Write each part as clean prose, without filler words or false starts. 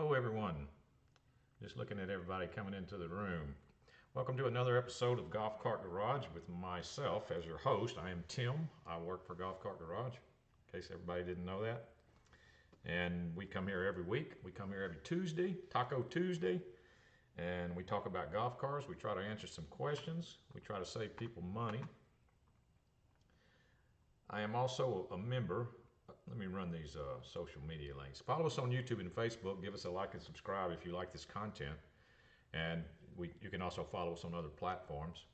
Hello everyone. Just looking at everybody coming into the room. Welcome to another episode of Golf Cart Garage with myself as your host. I am Tim. I work for Golf Cart Garage, in case everybody didn't know that. And we come here every week. We come here every Tuesday, Taco Tuesday, and we talk about golf cars. We try to answer some questions. We try to save people money. I am also a member. Let me run these social media links. Follow us on YouTube and Facebook. Give us a like and subscribe if you like this content. And you can also follow us on other platforms.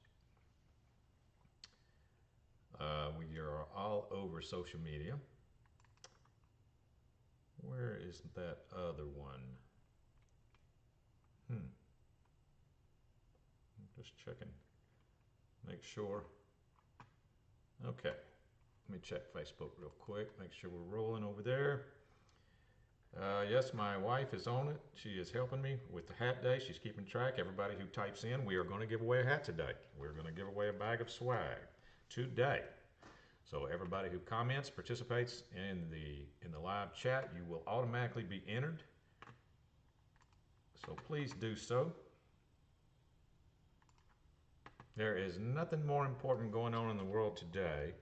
We are all over social media. Where is that other one? I'm just checking. Make sure. Okay. Let me check Facebook real quick, make sure we're rolling over there. Yes, my wife is on it. She is helping me with the hat day. She's keeping track. Everybody who types in, we are going to give away a hat today. We're going to give away a bag of swag today. So everybody who comments, participates in the live chat, you will automatically be entered. So please do so. There is nothing more important going on in the world today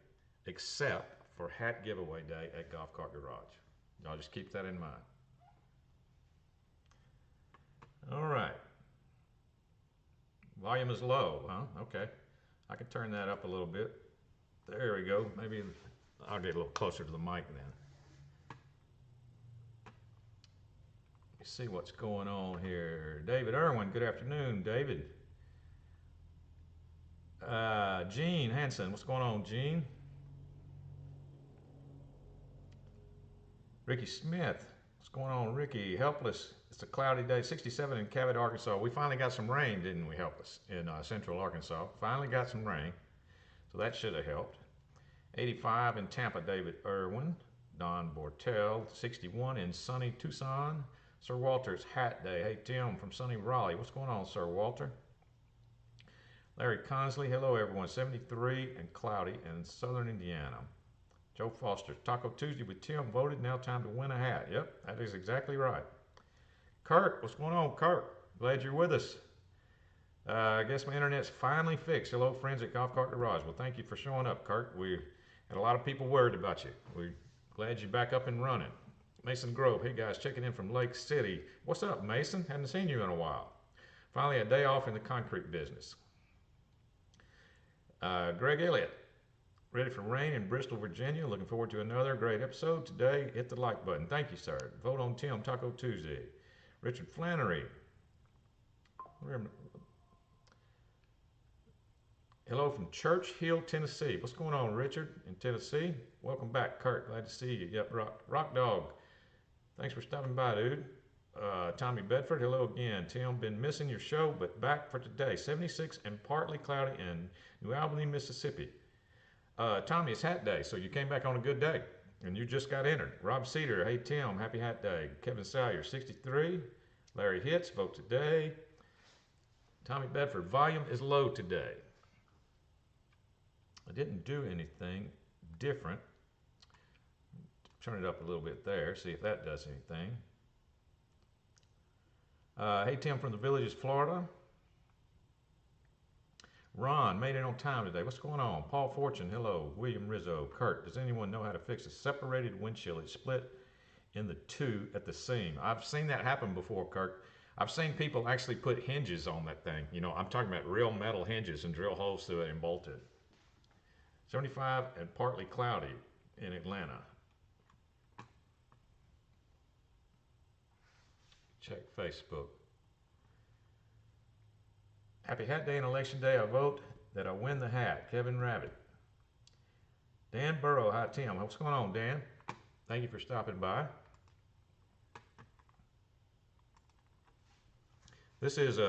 except for hat giveaway day at Golf Cart Garage. Y'all just keep that in mind. All right. Volume is low, huh? Okay. I can turn that up a little bit. There we go. Maybe I'll get a little closer to the mic then. Let me see what's going on here. David Irwin, good afternoon, David. Gene Hansen, what's going on, Gene? Ricky Smith, what's going on, Ricky? Helpless. It's a cloudy day, 67 in Cabot, Arkansas. We finally got some rain, didn't we, Helpless, in central Arkansas? Finally got some rain, so that should have helped. 85 in Tampa, David Irwin. Don Bortel, 61 in sunny Tucson. Sir Walter's hat day. Hey, Tim from sunny Raleigh. What's going on, Sir Walter? Larry Consley, hello, everyone. 73 and cloudy in southern Indiana. Joe Foster, Taco Tuesday with Tim voted, now time to win a hat. Yep, that is exactly right. Kurt, what's going on, Kurt? Glad you're with us. I guess my internet's finally fixed. Hello, friends at Golf Cart Garage. Well, thank you for showing up, Kurt. We had a lot of people worried about you. We're glad you're back up and running. Mason Grove, hey guys, checking in from Lake City. What's up, Mason? Haven't seen you in a while. Finally, a day off in the concrete business. Greg Elliott. Ready for rain in Bristol, Virginia. Looking forward to another great episode today. Hit the like button. Thank you, sir. Vote on Tim, Taco Tuesday. Richard Flannery. Hello from Church Hill, Tennessee. What's going on, Richard, in Tennessee? Welcome back, Kurt. Glad to see you. Yep, Rock Dog. Thanks for stopping by, dude. Tommy Bedford, hello again. Tim, been missing your show, but back for today. 76 and partly cloudy in New Albany, Mississippi. Tommy, it's hat day, so you came back on a good day, and you just got entered. Rob Cedar, hey Tim, happy hat day. Kevin Salyer, 63. Larry Hitz, vote today. Tommy Bedford, volume is low today. I didn't do anything different. Turn it up a little bit there, see if that does anything. Hey Tim from the Villages, Florida. Ron, made it on time today. What's going on? Paul Fortune, hello. William Rizzo. Kurt, does anyone know how to fix a separated windshield? It's split in the two at the seam. I've seen that happen before, Kurt. I've seen people actually put hinges on that thing. You know, I'm talking about real metal hinges and drill holes through it and bolt it. 75 and partly cloudy in Atlanta. Check Facebook. Happy Hat Day and Election Day. I vote that I win the hat. Kevin Rabbit. Dan Burrow. Hi, Tim. What's going on, Dan? Thank you for stopping by. This is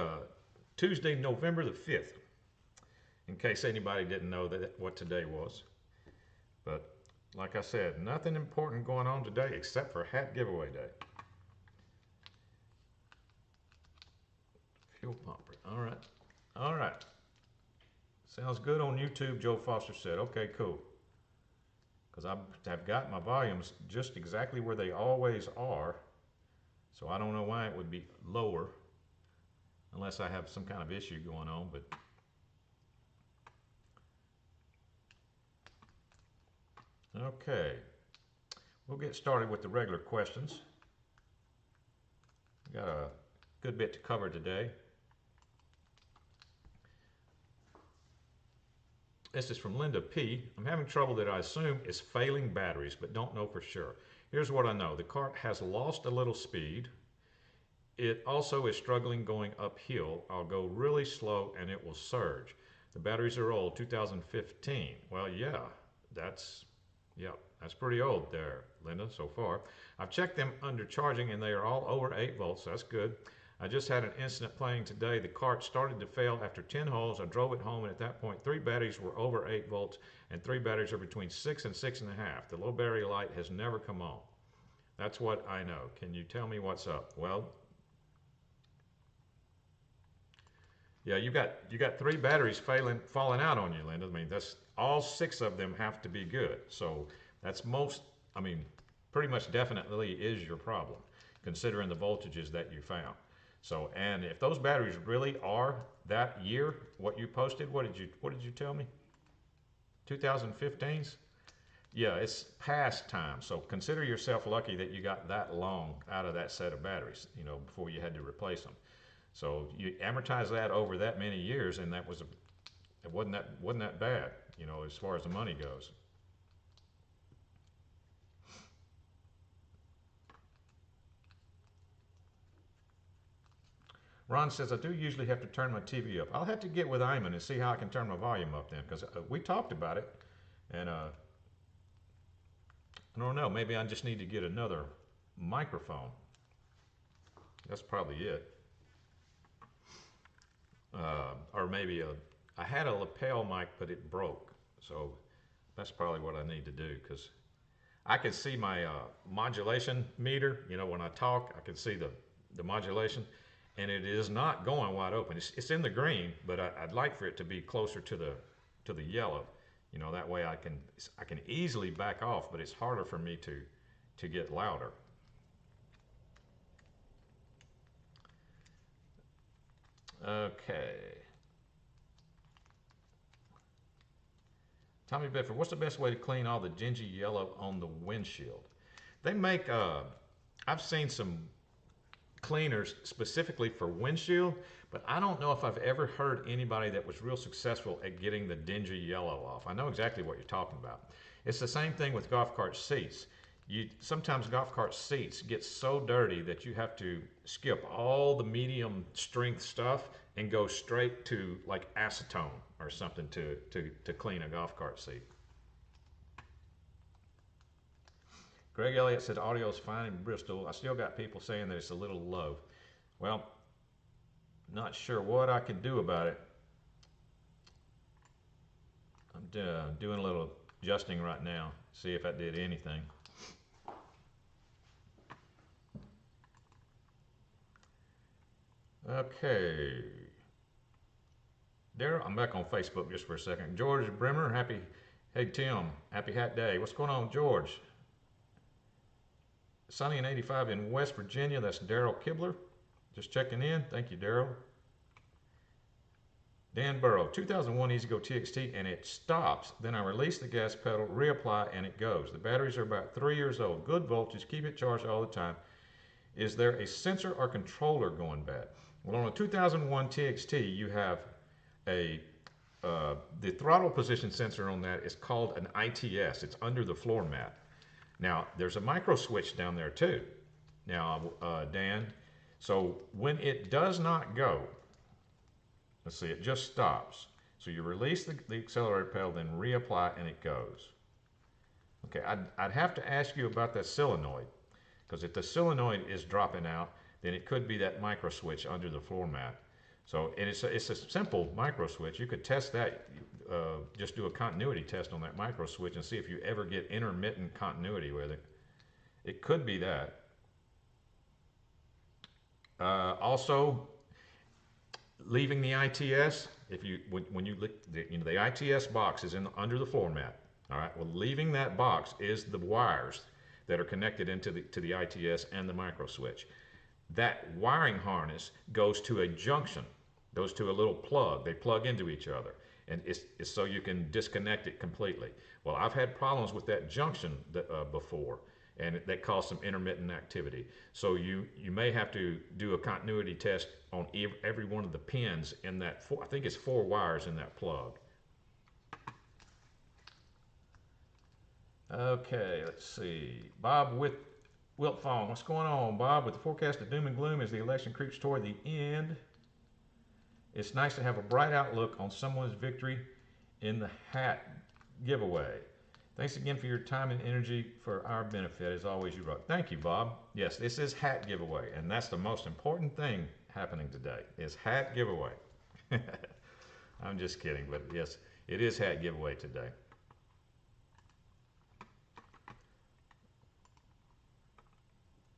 Tuesday, November the 5th, in case anybody didn't know what today was. But like I said, nothing important going on today except for hat giveaway day. Fuel pump. All right. All right. Sounds good on YouTube, Joe Foster said. Okay, cool. Because I've got my volumes just exactly where they always are. So I don't know why it would be lower unless I have some kind of issue going on, but okay. We'll get started with the regular questions. We got a good bit to cover today. This is from Linda P. I'm having trouble that I assume is failing batteries, but don't know for sure. Here's what I know. The cart has lost a little speed. It also is struggling going uphill. I'll go really slow and it will surge. The batteries are old, 2015. Well, yeah, that's pretty old there, Linda, so far. I've checked them under charging and they are all over 8 volts. That's good. I just had an incident playing today. The cart started to fail after 10 holes. I drove it home, and at that point, 3 batteries were over 8 volts, and 3 batteries are between 6 and 6.5. The low battery light has never come on. That's what I know. Can you tell me what's up? Well, yeah, you got 3 batteries falling out on you, Linda. I mean, that's all 6 of them have to be good. So that's pretty much definitely is your problem, considering the voltages that you found. So, and if those batteries really are that year, what you posted, what did you tell me? 2015s? Yeah, it's past time. So consider yourself lucky that you got that long out of that set of batteries, before you had to replace them. So you amortize that over that many years, and it wasn't that bad, as far as the money goes. Ron says, I do usually have to turn my TV up. I'll have to get with Ayman and see how I can turn my volume up then, because we talked about it, and I don't know, maybe I just need to get another microphone. That's probably it. Or maybe I had a lapel mic, but it broke, so that's probably what I need to do, because I can see my modulation meter, when I talk, I can see the modulation, and it is not going wide open. It's in the green, but I'd like for it to be closer to the yellow. That way I can easily back off, but it's harder for me to get louder. Okay. Tommy Bedford, what's the best way to clean all the dingy yellow on the windshield? They make, I've seen some cleaners specifically for windshield, but I don't know if I've ever heard anybody that was real successful at getting the dingy yellow off. I know exactly what you're talking about. It's the same thing with golf cart seats. Sometimes golf cart seats get so dirty that you have to skip all the medium strength stuff and go straight to like acetone or something to clean a golf cart seat. Greg Elliott said audio is fine in Bristol. I still got people saying that it's a little low. Well, not sure what I can do about it. I'm doing a little adjusting right now, see if that did anything. Okay. Daryl, I'm back on Facebook just for a second. George Bremer, hey Tim, happy hat day. What's going on, George? Sunny and 85 in West Virginia. That's Daryl Kibler. Just checking in. Thank you, Daryl. Dan Burrow, 2001 E-Z-GO TXT, and it stops. Then I release the gas pedal, reapply, and it goes. The batteries are about 3 years old. Good voltage. Keep it charged all the time. Is there a sensor or controller going bad? Well, on a 2001 TXT, you have the throttle position sensor on that is called an ITS. It's under the floor mat. Now, there's a micro switch down there too. Now, Dan, so when it does not go, let's see, it just stops. So you release the accelerator pedal, then reapply, and it goes. Okay, I'd have to ask you about that solenoid, because if the solenoid is dropping out, then it could be that micro switch under the floor mat. So, and it's a simple micro switch. You could test that, just do a continuity test on that micro switch and see if you ever get intermittent continuity with it. It could be that. Also, leaving the ITS, when you the ITS box is under the floor mat. All right. Well, leaving that box is the wires that are connected to the ITS and the micro switch. that wiring harness goes to a junction, goes to a little plug. They plug into each other, and it's so you can disconnect it completely. Well, I've had problems with that junction before, and that caused some intermittent activity. So you may have to do a continuity test on every one of the pins in that, I think it's 4 wires in that plug. Okay, let's see. Bob with Wiltfong, what's going on, Bob? With the forecast of doom and gloom as the election creeps toward the end, it's nice to have a bright outlook on someone's victory in the hat giveaway. Thanks again for your time and energy for our benefit. As always, you rock. Thank you, Bob. Yes, this is hat giveaway, and that's the most important thing happening today is hat giveaway. I'm just kidding, but yes, it is hat giveaway today.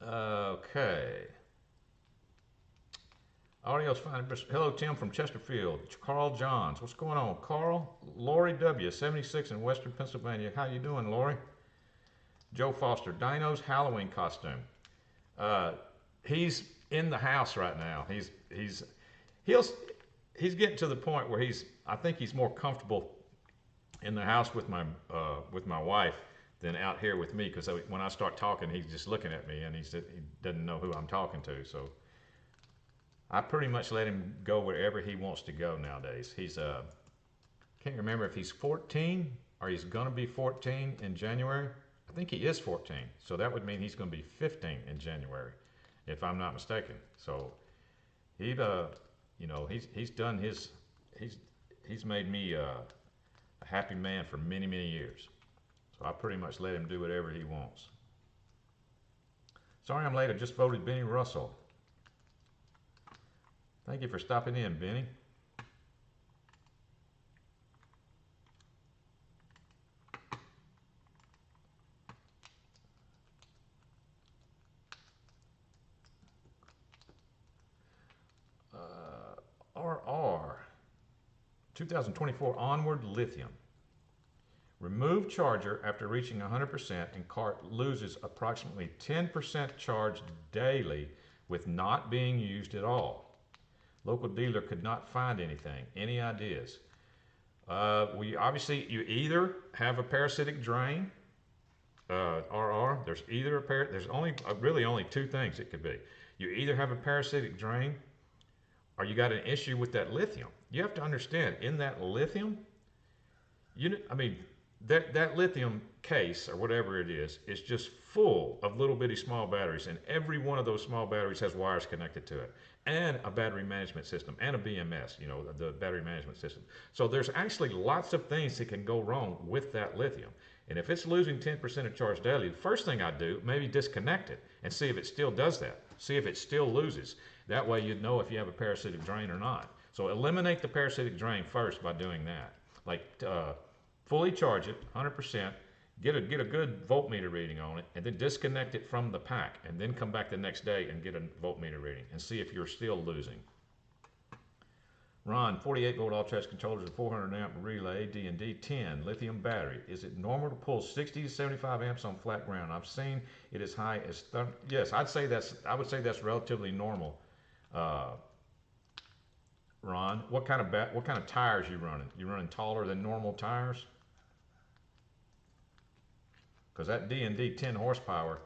Okay. Audio's fine. Hello, Tim from Chesterfield. Carl Johns. What's going on, Carl? Lori W., 76 in Western Pennsylvania. How you doing, Lori? Joe Foster. Dino's Halloween costume. He's in the house right now. He's getting to the point where I think he's more comfortable in the house with my wife than out here with me, because when I start talking, he's just looking at me and he doesn't know who I'm talking to. So I pretty much let him go wherever he wants to go nowadays. He's can't remember if he's 14 or he's gonna be 14 in January. I think he is 14, so that would mean he's gonna be 15 in January, if I'm not mistaken. So he's done his he's made me a happy man for many years. So I pretty much let him do whatever he wants. Sorry I'm late. I just voted Benny Russell. Thank you for stopping in, Benny. RR 2024 Onward Lithium. Remove charger after reaching 100% and cart loses approximately 10% charge daily with not being used at all. Local dealer could not find anything. Any ideas? You either have a parasitic drain, RR. There's really only 2 things it could be. You either have a parasitic drain, or you got an issue with that lithium. You have to understand, in that lithium, that lithium case or whatever it is just full of little bitty small batteries, and every one of those small batteries has wires connected to it, and a battery management system, and a BMS, the battery management system. So there's actually lots of things that can go wrong with that lithium. And if it's losing 10% of charge daily, the first thing I'd do, maybe disconnect it and see if it still does that. See if it still loses. That way you'd know if you have a parasitic drain or not. So eliminate the parasitic drain first by doing that. Fully charge it, 100%, get a good voltmeter reading on it, and then disconnect it from the pack, and then come back the next day and get a voltmeter reading and see if you're still losing. Ron, 48 volt all trash controllers, a 400 amp relay, D&D 10, lithium battery. Is it normal to pull 60 to 75 amps on flat ground? I've seen it as high as 30. Yes, I would say that's relatively normal. Ron, what kind of tires you running? You running taller than normal tires? Because that D&D 10 horsepower,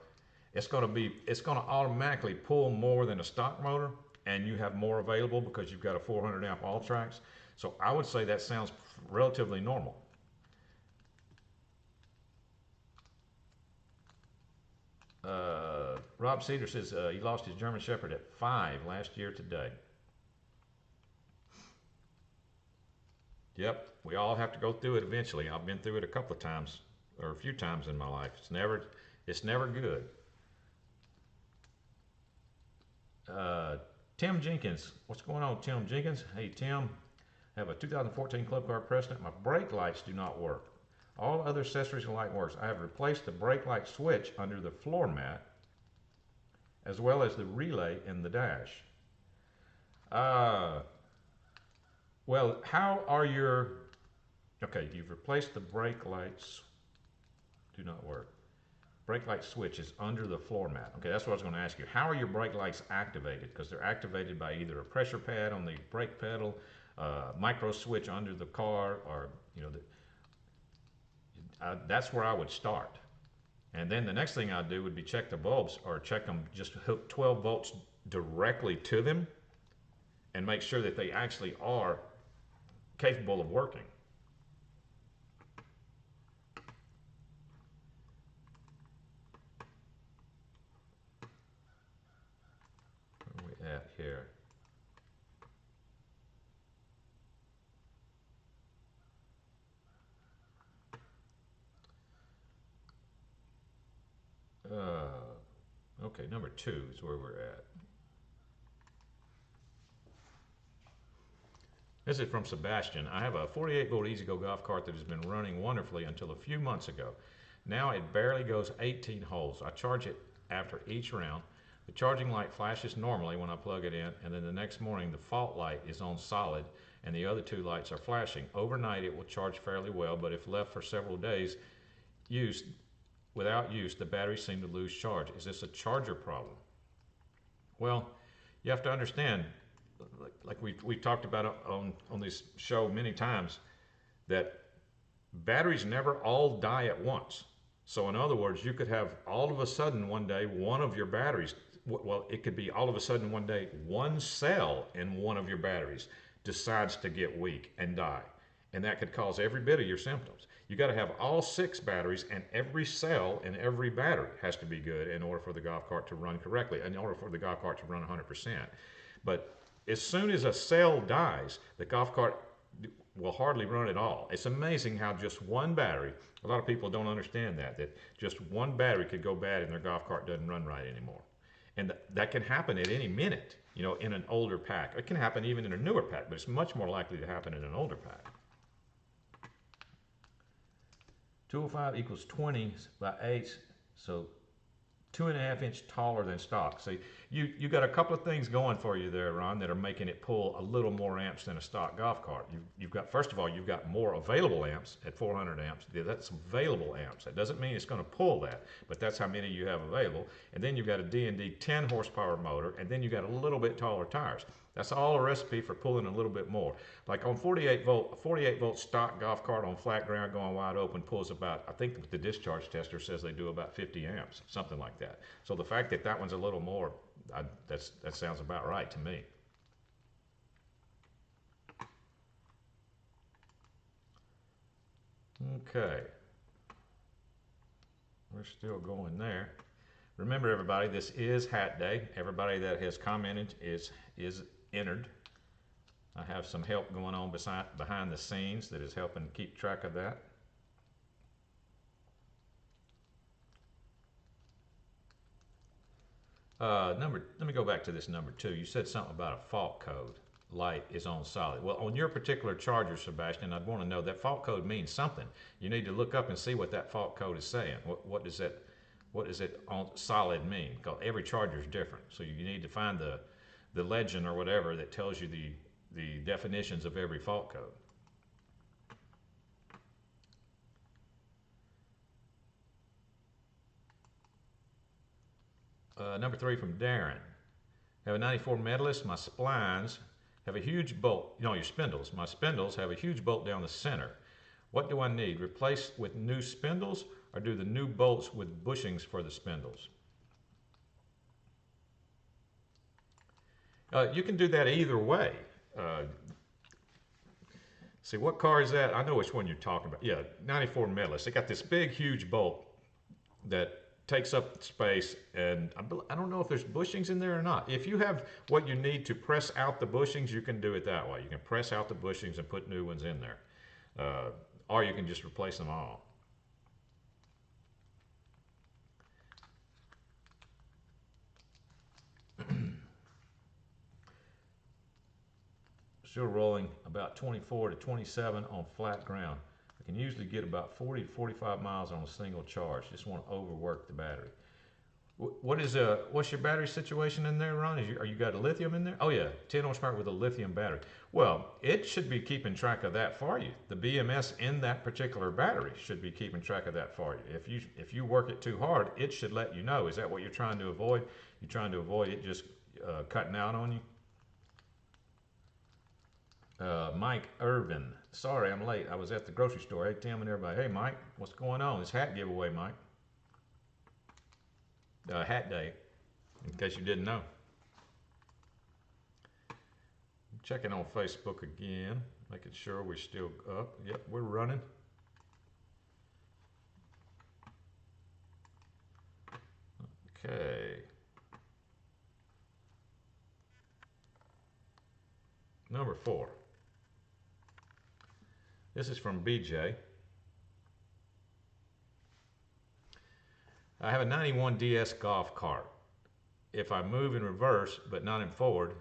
it's going to automatically pull more than a stock motor, and you have more available because you've got a 400 amp all tracks. So I would say that sounds relatively normal. Rob Cedar says he lost his German Shepherd at 5 last year today. Yep, we all have to go through it eventually. I've been through it a couple of times, or a few times in my life. It's never good. Tim Jenkins, what's going on, Tim Jenkins? Hey, Tim, I have a 2014 Club Car President. My brake lights do not work. All other accessories and light works. I have replaced the brake light switch under the floor mat, as well as the relay in the dash. Well, how are okay, you've replaced the brake lights, do not work. brake light switch is under the floor mat. Okay, that's what I was going to ask you. How are your brake lights activated? Because they're activated by either a pressure pad on the brake pedal, micro switch under the car, or that's where I would start. And then the next thing I'd do would be check the bulbs, or check them, just hook 12 volts directly to them and make sure that they actually are capable of working. Where are we at here? Okay, number 2 is where we're at. This is from Sebastian. I have a 48 volt EasyGo golf cart that has been running wonderfully until a few months ago. Now it barely goes 18 holes. I charge it after each round. The charging light flashes normally when I plug it in, and then the next morning the fault light is on solid and the other 2 lights are flashing. Overnight it will charge fairly well, but if left for several days without use, the batteries seem to lose charge. Is this a charger problem? Well, you have to understand, like we've talked about on this show many times, that batteries never all die at once. So in other words, you could have all of a sudden one day one of your batteries, well, it could be all of a sudden one day one cell in one of your batteries decides to get weak and die. And that could cause every bit of your symptoms. You got to have all 6 batteries, and every cell in every battery has to be good in order for the golf cart to run correctly, in order for the golf cart to run 100%. But as soon as a cell dies, the golf cart will hardly run at all. It's amazing how just one battery, a lot of people don't understand that just one battery could go bad and their golf cart doesn't run right anymore. And that can happen at any minute, in an older pack. It can happen even in a newer pack, but it's much more likely to happen in an older pack. 205 equals 20 by 8, so 2.5 inches taller than stock. So you got a couple of things going for you there, Ron, that are making it pull a little more amps than a stock golf cart. You've got, first of all, you've got more available amps at 400 amps. That's available amps. That doesn't mean it's going to pull that, but that's how many you have available. And then you've got a D&D 10 horsepower motor, and then you've got a little bit taller tires. That's all a recipe for pulling a little bit more. Like on 48 volt stock golf cart on flat ground going wide open pulls about, I think the discharge tester says they do about 50 amps, something like that. So the fact that that one's a little more, that sounds about right to me. Okay. We're still going there. Remember, everybody, this is Hat Day. Everybody that has commented is entered. I have some help going on behind the scenes that is helping keep track of that. Let me go back to this number 2. You said something about a fault code. Light is on solid. Well, on your particular charger, Sebastian, I'd want to know that fault code means something. You need to look up and see what that fault code is saying. What does it on solid mean? Because every charger is different. So you need to find the legend or whatever that tells you the definitions of every fault code. Number 3 from Darren. Have a 94 Medalist. My splines have a huge bolt. Your spindles. My spindles have a huge bolt down the center. What do I need? Replace with new spindles, or do the new bolts with bushings for the spindles? You can do that either way. See, what car is that? I know which one you're talking about. Yeah, 94 Medalist. They got this big, huge bolt that takes up space, and I don't know if there's bushings in there or not. If you have what you need to press out the bushings, you can do it that way. You can press out the bushings and put new ones in there. Or you can just replace them all. Still rolling about 24 to 27 on flat ground. I can usually get about 40 to 45 miles on a single charge. Just want to overwork the battery. What's your battery situation in there, Ron? Are you got a lithium in there? Oh yeah, 10 horsepower with a lithium battery. Well, it should be keeping track of that for you. The BMS in that particular battery should be keeping track of that for you. If you work it too hard, it should let you know. Is that what you're trying to avoid? You're trying to avoid it just cutting out on you? Mike Irvin. Sorry, I'm late. I was at the grocery store. Hey, Tim and everybody. Hey, Mike, what's going on? It's hat giveaway, Mike. Hat day, in case you didn't know. Checking on Facebook again, making sure we're still up. Yep, we're running. Okay. Number 4. This is from BJ. I have a 91 DS golf cart. If I move in reverse but not in forward,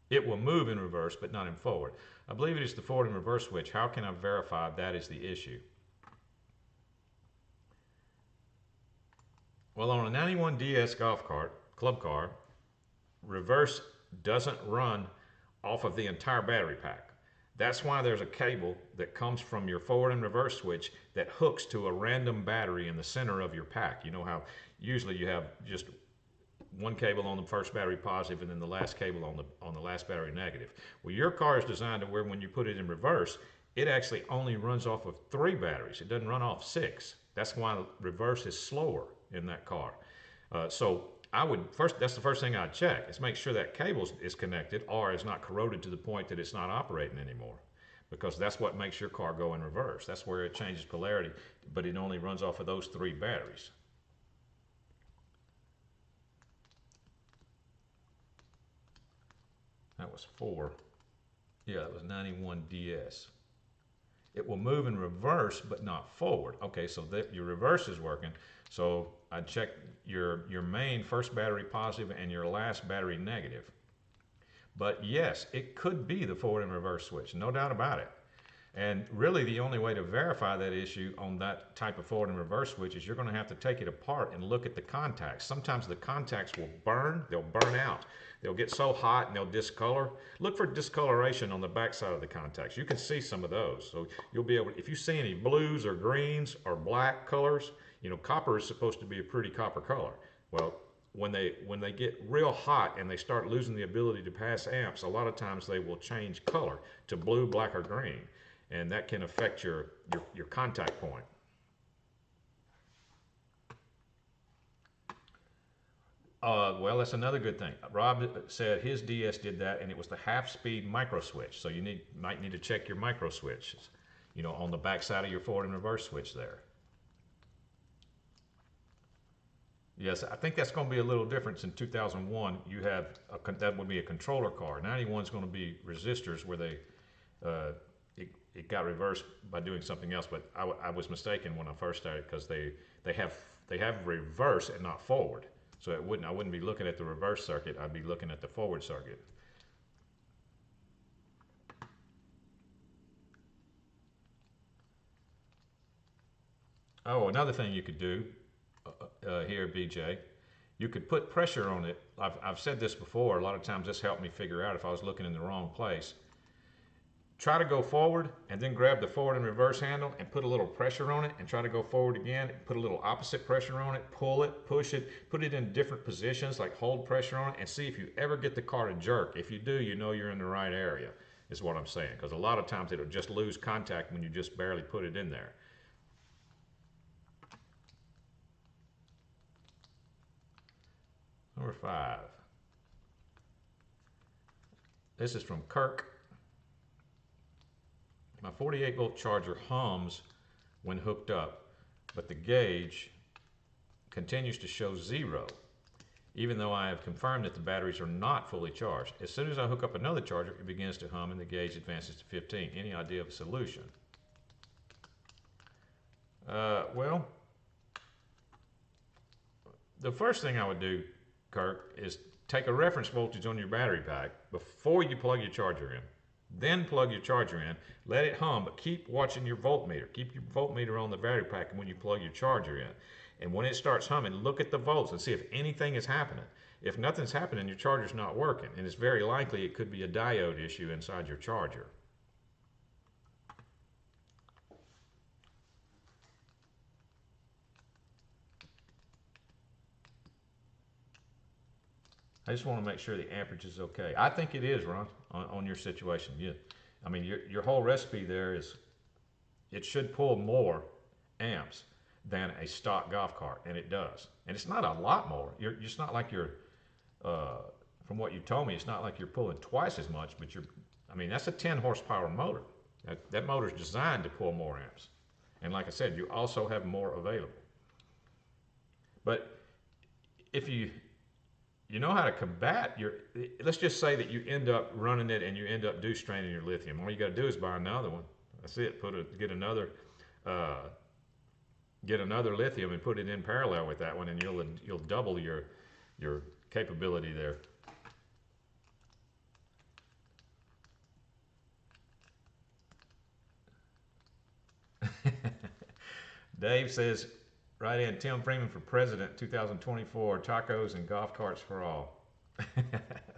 it will move in reverse but not in forward. I believe it is the forward and reverse switch. How can I verify that is the issue? Well, on a 91 DS golf cart, club car, reverse doesn't run off of the entire battery pack. That's why there's a cable that comes from your forward and reverse switch that hooks to a random battery in the center of your pack. You know how usually you have just one cable on the first battery positive and then the last cable on the last battery negative. Well, your car is designed to where when you put it in reverse, it actually only runs off of 3 batteries. It doesn't run off 6. That's why reverse is slower in that car. So that's the first thing I'd check, is make sure that cable is connected or is not corroded to the point that it's not operating anymore. Because that's what makes your car go in reverse. That's where it changes polarity, but it only runs off of those 3 batteries. That was 4. Yeah, that was 91 DS. It will move in reverse, but not forward. Okay, so your reverse is working. So I check your main first battery positive and your last battery negative. But yes, it could be the forward and reverse switch, no doubt about it. And really the only way to verify that issue on that type of forward and reverse switch is you're going to have to take it apart and look at the contacts. Sometimes the contacts will burn, they'll burn out. They'll get so hot and they'll discolor. Look for discoloration on the back side of the contacts. You can see some of those. So you'll be able, if you see any blues or greens or black colors, you know, copper is supposed to be a pretty copper color. Well, when they get real hot and they start losing the ability to pass amps, a lot of times they will change color to blue, black, or green. And that can affect your contact point. Well, that's another good thing. Rob said his DS did that, and it was the half-speed micro switch. So you might need to check your micro switches, you know, on the back side of your forward and reverse switch there. Yes, I think that's going to be a little different. In 2001, you have that would be a controller car. 91 is going to be resistors where they it got reversed by doing something else. But I was mistaken when I first started because they have reverse and not forward. So I wouldn't be looking at the reverse circuit. I'd be looking at the forward circuit. Oh, another thing you could do here, BJ, you could put pressure on it. I've said this before. A lot of times this helped me figure out if I was looking in the wrong place. Try to go forward and then grab the forward and reverse handle and put a little pressure on it and try to go forward again. Put a little opposite pressure on it, pull it, push it, put it in different positions like hold pressure on it and see if you ever get the car to jerk. If you do, you know you're in the right area, is what I'm saying. Because a lot of times it'll just lose contact when you just barely put it in there. Number 5. This is from Kirk. My 48 volt charger hums when hooked up, but the gauge continues to show 0, even though I have confirmed that the batteries are not fully charged. As soon as I hook up another charger, it begins to hum and the gauge advances to 15. Any idea of a solution? Well, the first thing I would do, Kirk, is take a reference voltage on your battery pack before you plug your charger in. Then plug your charger in, let it hum, but keep watching your voltmeter. Keep your voltmeter on the battery pack when you plug your charger in. And when it starts humming, look at the volts and see if anything is happening. If nothing's happening, your charger's not working, and it's very likely it could be a diode issue inside your charger. I just want to make sure the amperage is okay. I think it is, Ron, on your situation. I mean, your whole recipe there is, it should pull more amps than a stock golf cart, and it does. And it's not a lot more. It's not like you're, from what you told me, it's not like you're pulling twice as much, but I mean, that's a 10 horsepower motor. That motor's designed to pull more amps. And like I said, you also have more available. But if you know how to combat let's just say that you end up running it and you end up straining your lithium. All you got to do is buy another one. That's it. Get another lithium and put it in parallel with that one, and you'll double your capability there. Dave says, right in, Tim Freeman for president 2024, tacos and golf carts for all.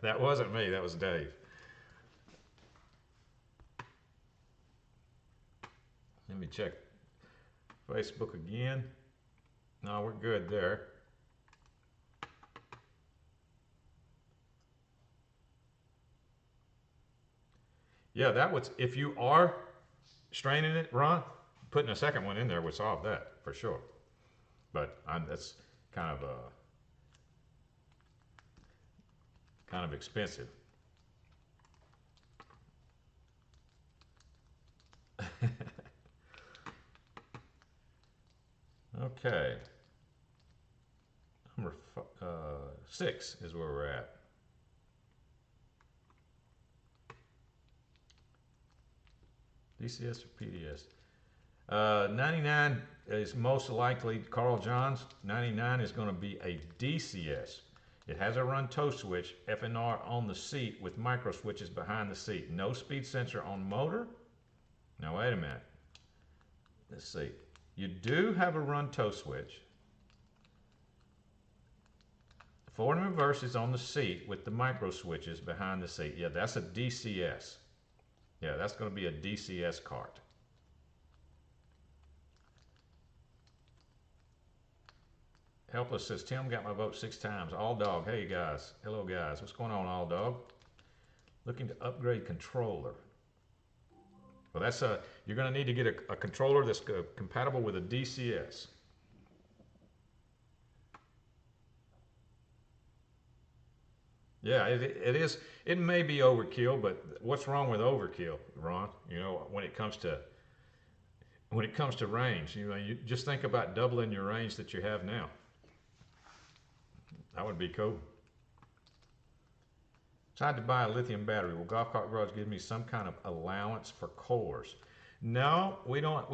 That wasn't me, that was Dave. Let me check Facebook again. No, we're good there. Yeah, that was, if you are straining it, Ron, putting a second one in there would solve that for sure. But that's kind of expensive. Okay. Number 6 is where we're at. DCS or PDS? 99 is most likely Carl Johns. 99 is going to be a DCS. It has a run toe switch, FNR on the seat with micro switches behind the seat. No speed sensor on motor. Now wait a minute. Let's see. You do have a run toe switch. Forward and reverse is on the seat with the micro switches behind the seat. Yeah, that's a DCS. Yeah, that's going to be a DCS cart. Helpless says, Tim got my vote 6 times. All Dog, hey guys. Hello guys. What's going on, All Dog? Looking to upgrade controller. Well, that's you're going to need to get a controller that's compatible with a DCS. Yeah, it is. It may be overkill, but what's wrong with overkill, Ron? You know, when it comes to range, you just think about doubling your range that you have now. That would be cool. Tried to buy a lithium battery. Will Golf Cart Garage give me some kind of allowance for cores? No, we don't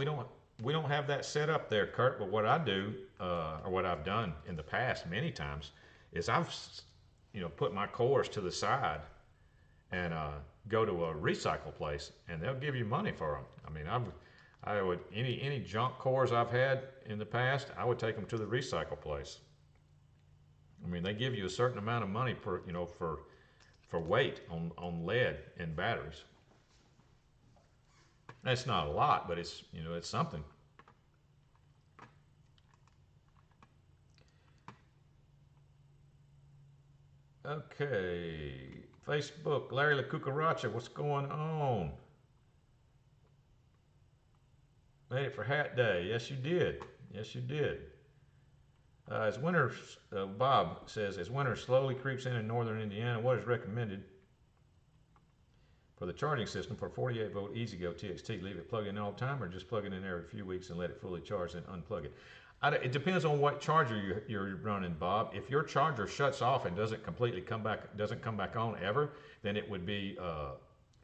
have that set up there, Kurt. But what I do, or what I've done in the past many times, is I've put my cores to the side and go to a recycle place, and they'll give you money for them. I mean, I would any junk cores I've had in the past, I would take them to the recycle place. I mean, they give you a certain amount of money per for weight on lead in batteries. That's not a lot, but it's it's something. Okay, Facebook, Larry La Cucaracha, what's going on? Made it for Hat Day. Yes, you did. Yes, you did. As winter, Bob says, as winter slowly creeps in northern Indiana, what is recommended for the charging system for 48 volt EasyGo TXT? Leave it plugged in all the time, or just plug it in every few weeks and let it fully charge, then unplug it? It depends on what charger you're running, Bob. If your charger shuts off and doesn't completely come back on ever, then it would be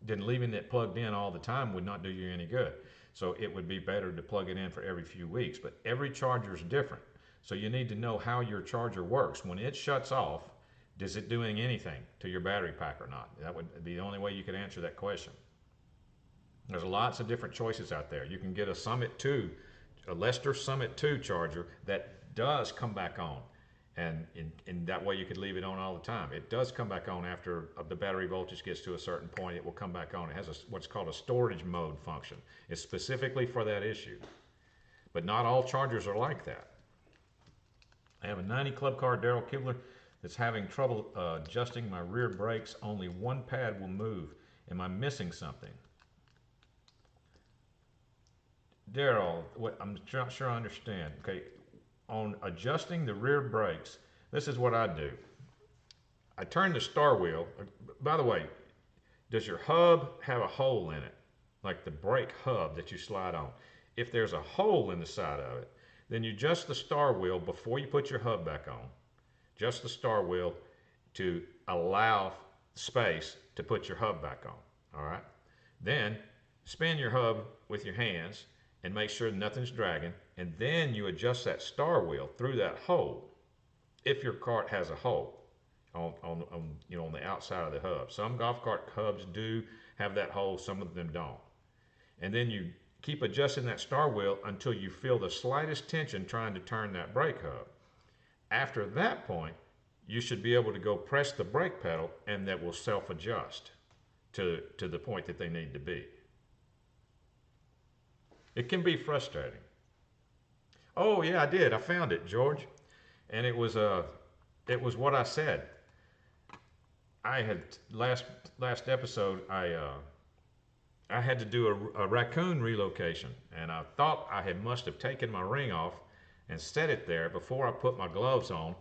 then leaving it plugged in all the time would not do you any good. So it would be better to plug it in for every few weeks. But every charger is different. So you need to know how your charger works. When it shuts off, is it doing anything to your battery pack or not? That would be the only way you could answer that question. There's lots of different choices out there. You can get a Summit 2, a Lester Summit 2 charger that does come back on. And in that way you could leave it on all the time. It does come back on after the battery voltage gets to a certain point. It will come back on. It has what's called a storage mode function. It's specifically for that issue. But not all chargers are like that. I have a 90 Club Car Daryl Kibler that's having trouble adjusting my rear brakes. Only one pad will move. Am I missing something? Daryl, I'm not sure I understand. Okay, on adjusting the rear brakes, this is what I do. I turn the star wheel. By the way, does your hub have a hole in it? Like the brake hub that you slide on. If there's a hole in the side of it, then you adjust the star wheel before you put your hub back on. Adjust the star wheel to allow space to put your hub back on. All right. Then spin your hub with your hands and make sure nothing's dragging, and then you adjust that star wheel through that hole if your cart has a hole on the outside of the hub. Some golf cart hubs do have that hole, some of them don't. And then you keep adjusting that star wheel until you feel the slightest tension trying to turn that brake hub. After that point, you should be able to go press the brake pedal, and that will self-adjust to the point that they need to be. It can be frustrating. Oh yeah, I did. I found it, George, and it was what I said. I had last episode. I had to do a raccoon relocation, and I thought I must have taken my ring off and set it there before I put my gloves on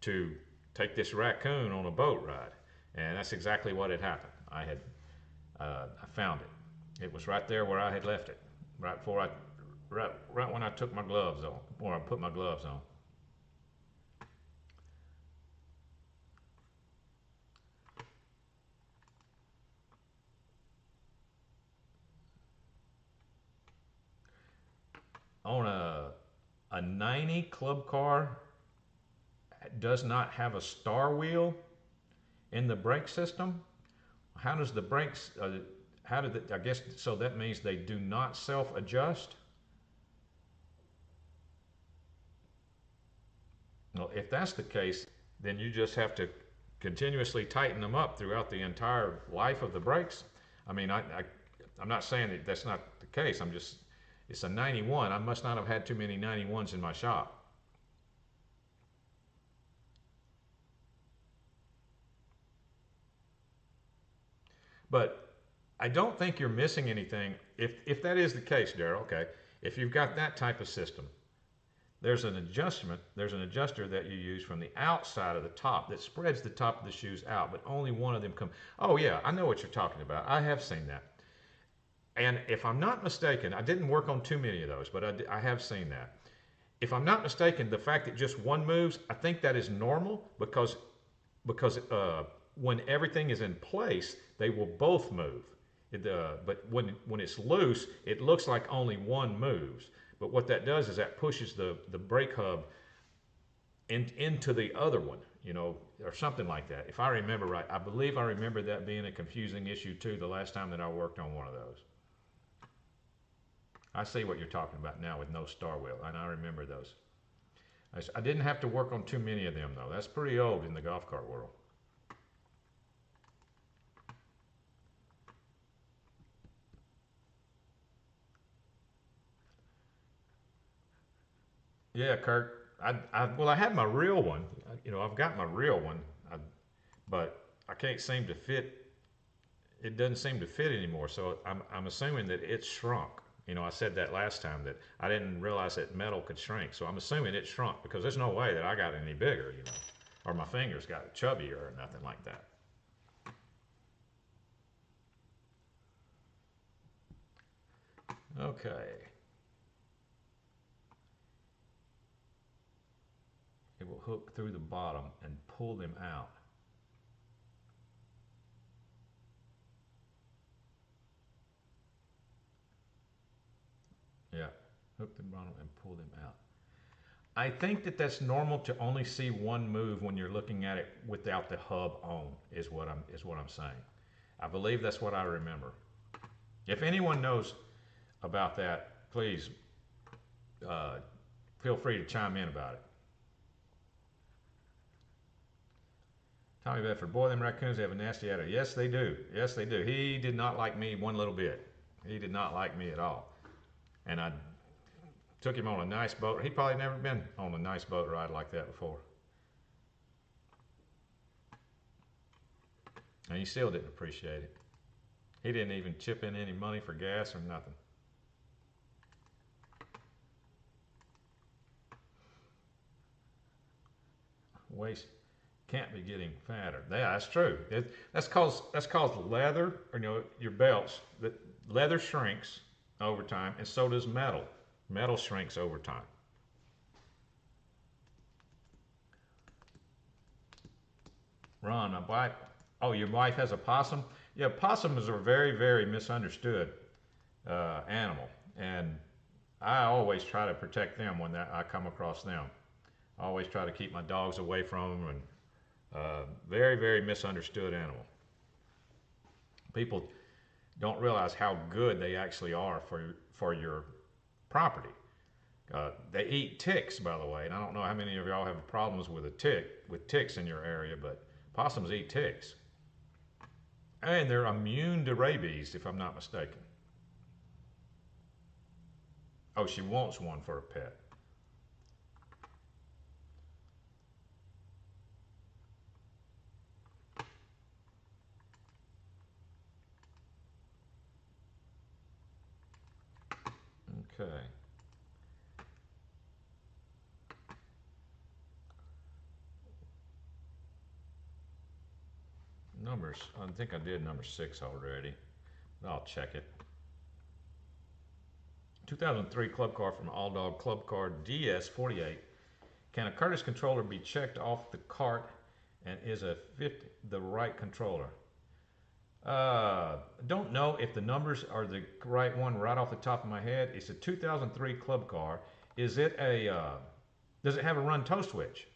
to take this raccoon on a boat ride, and that's exactly what had happened. I found it. It was right there where I had left it. Right when I took my gloves on, or I put my gloves on. On a 90 Club Car does not have a star wheel in the brake system. How does the brakes? I guess so. That means they do not self-adjust. Well, if that's the case, then you just have to continuously tighten them up throughout the entire life of the brakes. I mean, I'm not saying that that's not the case. It's a 91. I must not have had too many 91s in my shop. But I don't think you're missing anything. If that is the case, Daryl, okay, if you've got that type of system, there's an adjuster that you use from the outside of the top that spreads the top of the shoes out, but only one of them comes. Oh yeah, I know what you're talking about. I have seen that. And if I'm not mistaken, I didn't work on too many of those, but I have seen that. If I'm not mistaken, the fact that just one moves, I think that is normal because when everything is in place, they will both move. But when it's loose, it looks like only one moves. But what that does is that pushes the brake hub into the other one, or something like that. If I remember right, I believe I remember that being a confusing issue too the last time that I worked on one of those. I see what you're talking about now with no star wheel, and I remember those. I didn't have to work on too many of them though. That's pretty old in the golf cart world. Yeah, Kurt. I have my real one. I've got my real one, but I can't seem to fit. It doesn't seem to fit anymore. So I'm assuming that it's shrunk. I said that last time that I didn't realize that metal could shrink. So I'm assuming it shrunk because there's no way that I got any bigger, or my fingers got chubbier or nothing like that. Okay. It will hook through the bottom and pull them out. Yeah, hook the bottom and pull them out. I think that that's normal to only see one move when you're looking at it without the hub on, is what I'm saying. I believe that's what I remember. If anyone knows about that, please feel free to chime in about it. Tommy Bedford, boy, them raccoons have a nasty attitude. Yes, they do. Yes, they do. He did not like me one little bit. He did not like me at all. And I took him on a nice boat. He'd probably never been on a nice boat ride like that before. And he still didn't appreciate it. He didn't even chip in any money for gas or nothing. Waist can't be getting fatter. Yeah, that's true. That's cause leather, or your belts. That leather shrinks over time, and so does metal. Metal shrinks over time. Ron, my wife. Oh, your wife has a possum? Yeah, possums are very, very misunderstood animal, and I always try to protect them when I come across them. I always try to keep my dogs away from them, and very, very misunderstood animal. People don't realize how good they actually are for your property. They eat ticks, by the way, and I don't know how many of y'all have problems with ticks in your area, but possums eat ticks. And they're immune to rabies, if I'm not mistaken. Oh, she wants one for a pet. Okay. Numbers, I think I did number 6 already. I'll check it. 2003 club car from All Dog Club Car DS48. Can a Curtis controller be checked off the cart, and is a 50 the right controller? Don't know if the numbers are the right one right off the top of my head. It's a 2003 club car. Is it does it have a run tow switch?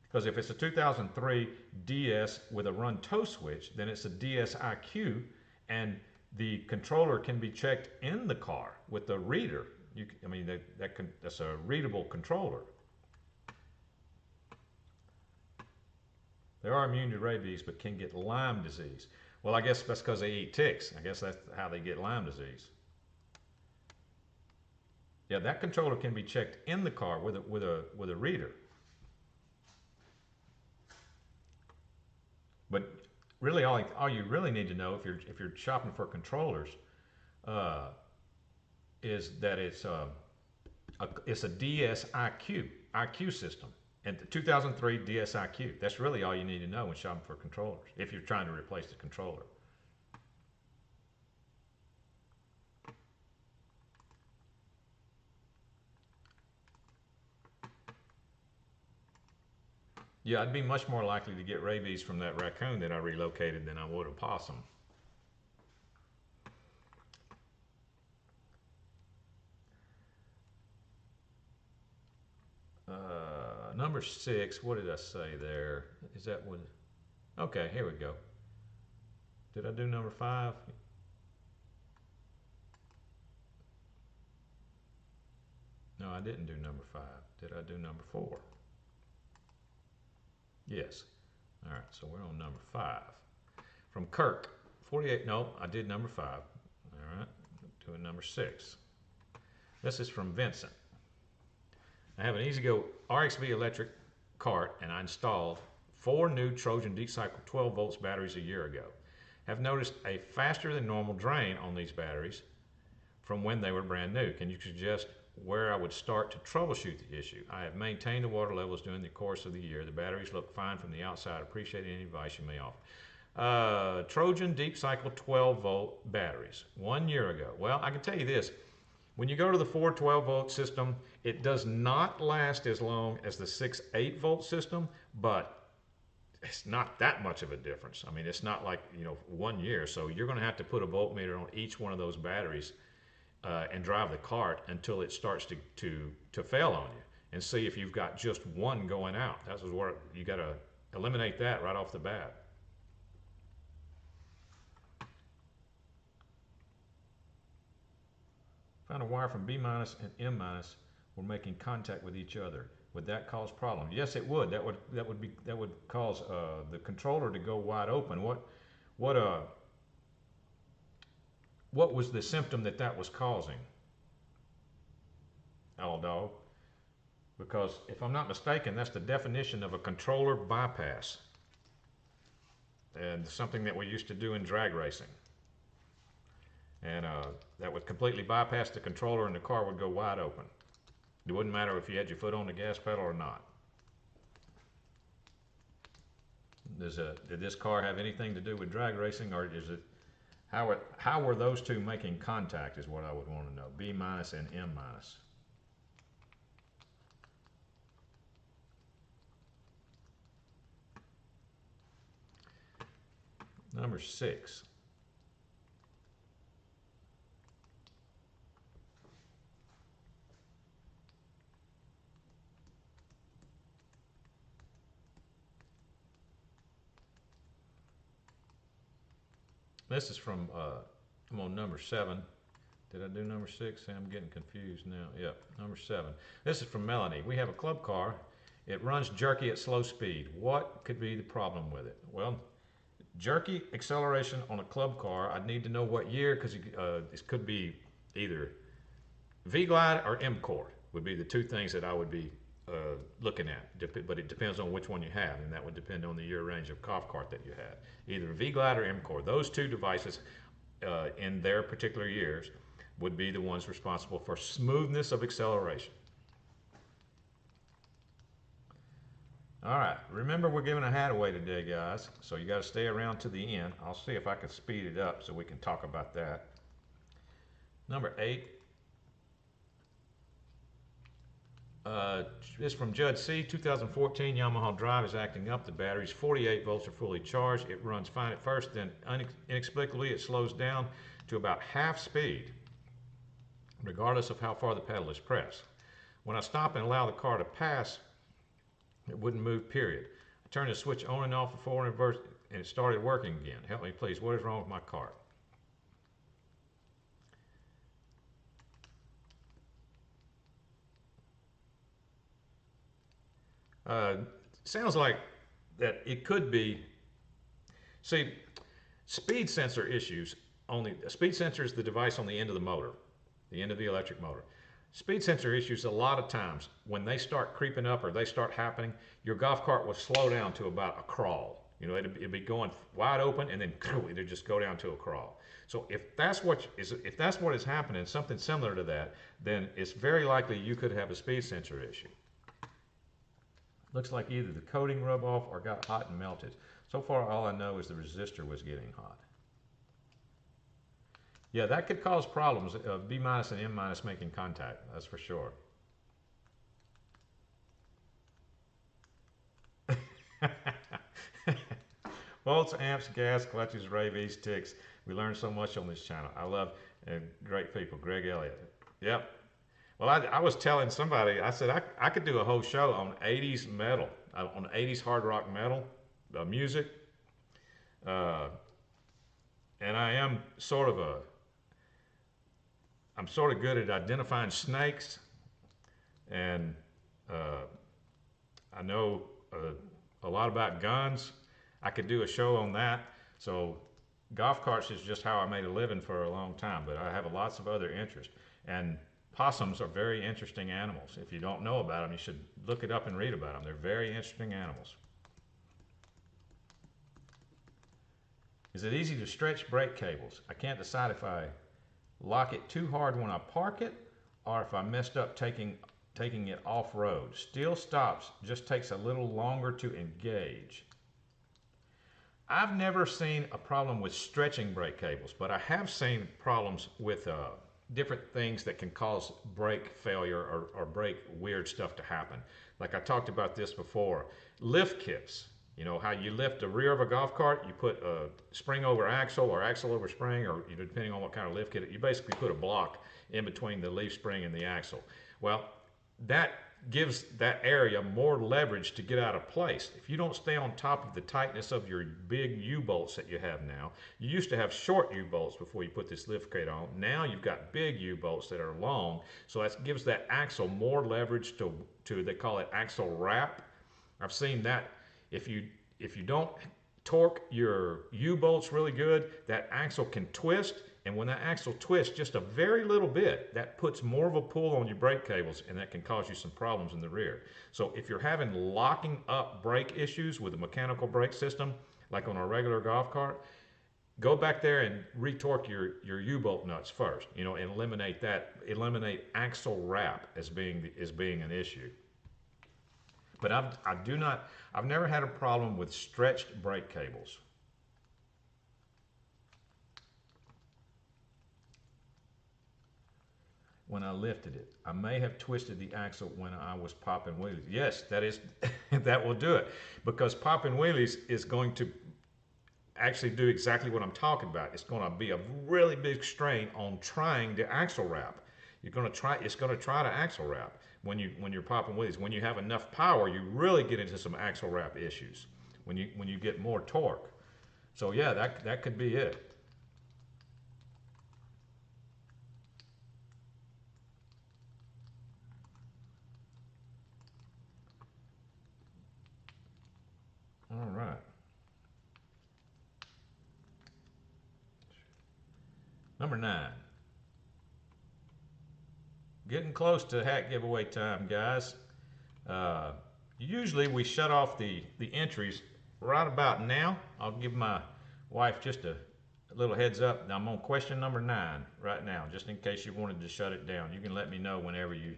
Because if it's a 2003 DS with a run tow switch, then it's a DS IQ, and the controller can be checked in the car with the reader. That's a readable controller. They are immune to rabies, but can get Lyme disease. Well, I guess that's because they eat ticks. I guess that's how they get Lyme disease. Yeah, that controller can be checked in the car with a reader. But really, all you really need to know if you're shopping for controllers is that it's a DS IQ system, and the 2003 DS IQ. That's really all you need to know when shopping for controllers if you're trying to replace the controller. Yeah, I'd be much more likely to get rabies from that raccoon that I relocated than I would a possum. Number 6, what did I say there? Is that what? Okay, here we go. Did I do number 5? No, I didn't do number 5. Did I do number 4? Yes. All right, so we're on number 5. From Kirk, 48. No, I did number 5. All right, doing number 6. This is from Vincent. I have an EasyGo RXV electric cart, and I installed 4 new Trojan Deep Cycle 12 volts batteries a year ago. Have noticed a faster than normal drain on these batteries from when they were brand new. Can you suggest where I would start to troubleshoot the issue? I have maintained the water levels during the course of the year. The batteries look fine from the outside. Appreciate any advice you may offer. Trojan Deep Cycle 12 volt batteries 1 year ago. Well, I can tell you this. When you go to the 412 volt system, it does not last as long as the 6-8 volt system, but it's not that much of a difference. I mean, it's not like, 1 year. So you're going to have to put a voltmeter on each one of those batteries and drive the cart until it starts to fail on you, and see if you've got just one going out. That's where you got to eliminate that right off the bat. Found a wire from B- and M- were making contact with each other. Would that cause problems? Yes, it would. That would cause the controller to go wide open. What uh what was the symptom that that was causing? Aldo, because if I'm not mistaken, that's the definition of a controller bypass, and something that we used to do in drag racing. And that would completely bypass the controller, and the car would go wide open. It wouldn't matter if you had your foot on the gas pedal or not. Did this car have anything to do with drag racing, or is it how were those two making contact is what I would want to know. B minus and M minus. Number 6. This is from, I'm on number 7. Did I do number 6? I'm getting confused now. Yep, number 7. This is from Melanie. We have a club car. It runs jerky at slow speed. What could be the problem with it? Well, jerky acceleration on a club car, I'd need to know what year, because this could be either V-Glide or M-Core would be the two things that I would be looking at, but it depends on which one you have, and that would depend on the year range of golf cart that you had. Either V-Glide or M-Core. Those two devices in their particular years would be the ones responsible for smoothness of acceleration. All right, remember we're giving a hat away today, guys, so you got to stay around to the end. I'll see if I can speed it up so we can talk about that. Number 8. This is from Judd C. 2014 Yamaha Drive is acting up. The battery's 48 volts are fully charged. It runs fine at first, then inexplicably it slows down to about half speed, regardless of how far the pedal is pressed. When I stop and allow the car to pass, it wouldn't move, period. I turned the switch on and off the forward and reverse, and it started working again. Help me, please. What is wrong with my car? Sounds like that it could be, see, speed sensor issues, a speed sensor is the device on the end of the motor, the end of the electric motor. Speed sensor issues, a lot of times, when they start creeping up or they start happening, your golf cart will slow down to about a crawl. You know, it'd be going wide open, and then it'd just go down to a crawl. So if that's what is happening, something similar to that, then it's very likely you could have a speed sensor issue. Looks like either the coating rubbed off or got hot and melted. So far, all I know is the resistor was getting hot. Yeah, that could cause problems of B minus and M minus making contact, that's for sure. Volts, amps, gas, clutches, ravies, ticks. We learn so much on this channel. I love great people. Greg Elliott. Yep. Well, I was telling somebody, I said I could do a whole show on 80s metal, on 80s hard rock metal music. And I'm sort of good at identifying snakes, and I know a lot about guns. I could do a show on that. So golf carts is just how I made a living for a long time, but I have lots of other interests. And possums are very interesting animals. If you don't know about them, you should look it up and read about them. They're very interesting animals. Is it easy to stretch brake cables? I can't decide if I lock it too hard when I park it, or if I messed up taking it off-road. Still stops, just takes a little longer to engage. I've never seen a problem with stretching brake cables, but I have seen problems with different things that can cause brake failure or brake weird stuff to happen. Like I talked about this before. Lift kits. You know how you lift the rear of a golf cart, you put a spring over axle or axle over spring, or depending on what kind of lift kit, you basically put a block in between the leaf spring and the axle. Well, that gives that area more leverage to get out of place. If you don't stay on top of the tightness of your big U-bolts that you have now, you used to have short U-bolts before you put this liftgate on. Now you've got big U-bolts that are long, so that gives that axle more leverage to they call it axle wrap. I've seen that if you don't torque your U-bolts really good, that axle can twist. And when that axle twists just a very little bit, that puts more of a pull on your brake cables, and that can cause you some problems in the rear. So if you're having locking up brake issues with a mechanical brake system, like on a regular golf cart, go back there and retorque your U-bolt nuts first, and eliminate axle wrap as being an issue. But I've never had a problem with stretched brake cables. When I lifted it, I may have twisted the axle when I was popping wheelies. Yes, that will do it, because popping wheelies is going to actually do exactly what I'm talking about. It's going to be a really big strain on trying the axle wrap. It's going to try to axle wrap when you're popping wheelies. When you have enough power, you really get into some axle wrap issues when you get more torque. So yeah, that could be it. All right. Number 9. Getting close to hat giveaway time, guys. Usually we shut off the entries right about now. I'll give my wife just a little heads up. I'm on question number 9 right now, just in case you wanted to shut it down. You can let me know whenever you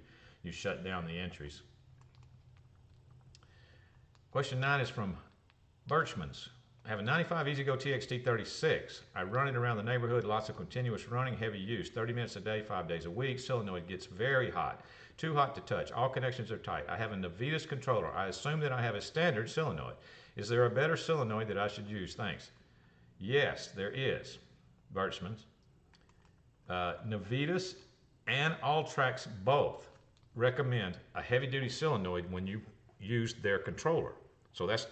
shut down the entries. Question 9 is from Birchman's. I have a 95 E-Z-GO TXT36. I run it around the neighborhood, lots of continuous running, heavy use, 30 minutes a day, 5 days a week. Solenoid gets very hot, too hot to touch. All connections are tight. I have a Navitas controller. I assume that I have a standard solenoid. Is there a better solenoid that I should use? Thanks. Yes, there is, Birchman's. Navitas and Alltrax both recommend a heavy-duty solenoid when you use their controller. So that's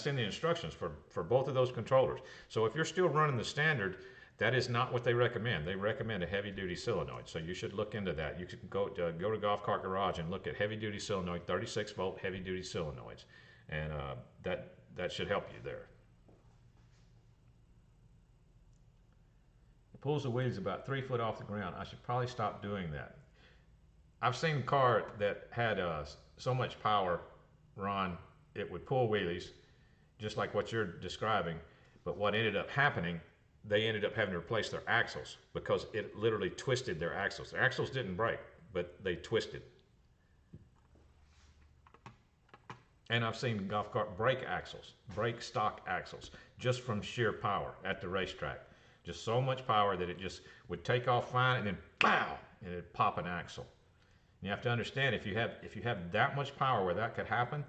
in the instructions for both of those controllers. So if you're still running the standard, that is not what they recommend. They recommend a heavy-duty solenoid. So you should look into that. You can go to Golf Cart Garage and look at heavy-duty solenoid, 36-volt heavy-duty solenoids, and that should help you there. It pulls the wheels about 3 foot off the ground. I should probably stop doing that. I've seen a car that had so much power, Ron, it would pull wheelies, just like what you're describing. But what ended up happening, they ended up having to replace their axles because it literally twisted their axles. Their axles didn't break, but they twisted. And I've seen golf cart break stock axles, just from sheer power at the racetrack. Just so much power that it just would take off fine and then pow, and it'd pop an axle. And you have to understand, if you have that much power where that could happen,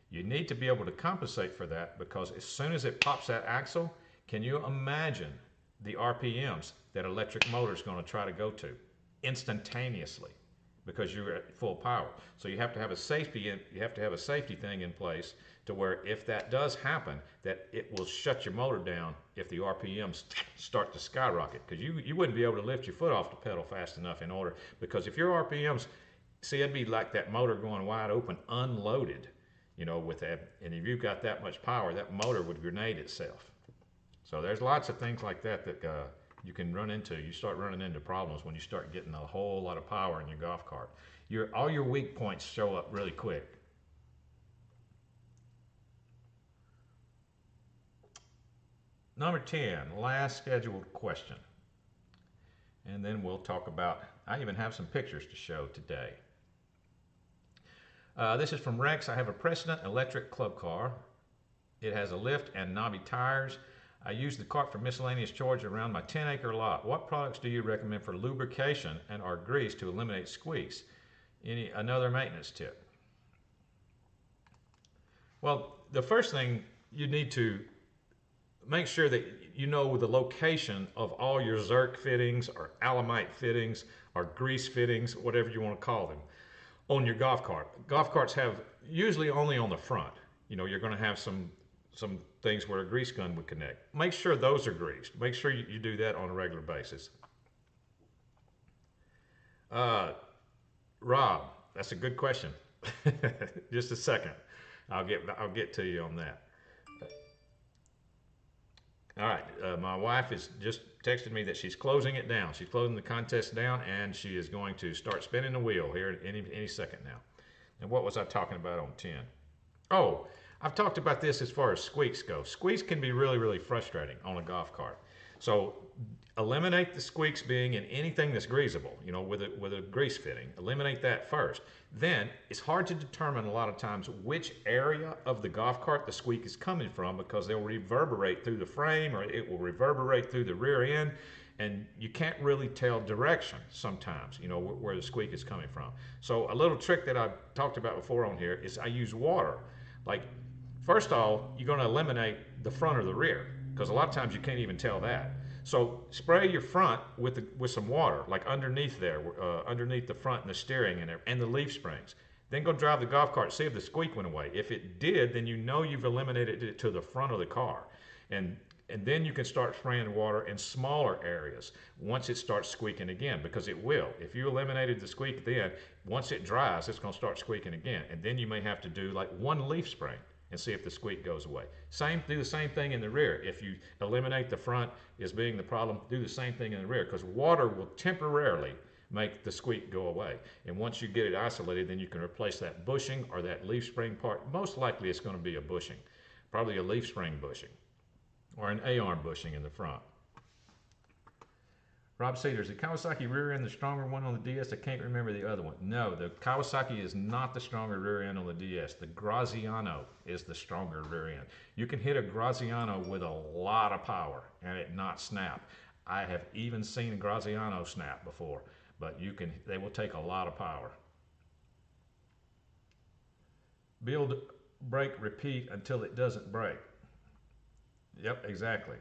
you need to be able to compensate for that, because as soon as it pops that axle, can you imagine the RPMs that electric motor is going to try to go to instantaneously, because you're at full power. So you have to have a safety thing in place to where if that does happen, that it will shut your motor down if the RPMs start to skyrocket, because you wouldn't be able to lift your foot off the pedal fast enough because if your RPMs, see, it'd be like that motor going wide open unloaded. With that, and if you've got that much power, that motor would grenade itself. So there's lots of things like that you can run into. You start running into problems when you start getting a whole lot of power in your golf cart. All your weak points show up really quick. Number 10, last scheduled question. And then we'll talk about, I even have some pictures to show today. This is from Rex. I have a Precedent electric club car. It has a lift and knobby tires. I use the cart for miscellaneous chores around my 10-acre lot. What products do you recommend for lubrication and or grease to eliminate squeaks? Another maintenance tip? Well, the first thing, you need to make sure that you know the location of all your Zerk fittings or Alamite fittings or grease fittings, whatever you want to call them. on your golf cart. Golf carts have usually only on the front. You know, you're going to have some things where a grease gun would connect. Make sure those are greased. Make sure you do that on a regular basis. Uh, Rob, that's a good question. Just a second. I'll get to you on that. All right. My wife is just texted me that she's closing it down. She's closing the contest down, and she is going to start spinning the wheel here any second now. And what was I talking about on 10? Oh, I've talked about this as far as squeaks go. Squeaks can be really, really frustrating on a golf cart. So eliminate the squeaks being in anything that's greasable, you know, with a grease fitting. Eliminate that first. Then it's hard to determine a lot of times which area of the golf cart the squeak is coming from, because they'll reverberate through the frame or it will reverberate through the rear end, and you can't really tell direction sometimes, you know, where the squeak is coming from. So a little trick that I've talked about before on here is I use water. Like, first off, you're going to eliminate the front or the rear, because a lot of times you can't even tell that. So spray your front with some water, like underneath there, underneath the front and the steering and the leaf springs. Then go drive the golf cart, see if the squeak went away. If it did, then you know you've eliminated it to the front of the car. And then you can start spraying water in smaller areas once it starts squeaking again, because it will. If you eliminated the squeak then, once it dries, it's going to start squeaking again. And then you may have to do like one leaf spray and see if the squeak goes away. Do the same thing in the rear. If you eliminate the front as being the problem, do the same thing in the rear, because water will temporarily make the squeak go away. And once you get it isolated, then you can replace that bushing or that leaf spring part. Most likely it's going to be a bushing, probably a leaf spring bushing or an A-arm bushing in the front. Rob Cedars, the Kawasaki rear end the stronger one on the DS? I can't remember the other one. No, the Kawasaki is not the stronger rear end on the DS. The Graziano is the stronger rear end. You can hit a Graziano with a lot of power and it not snap. I have even seen a Graziano snap before, but they will take a lot of power. Build, break, repeat until it doesn't break. Yep, exactly.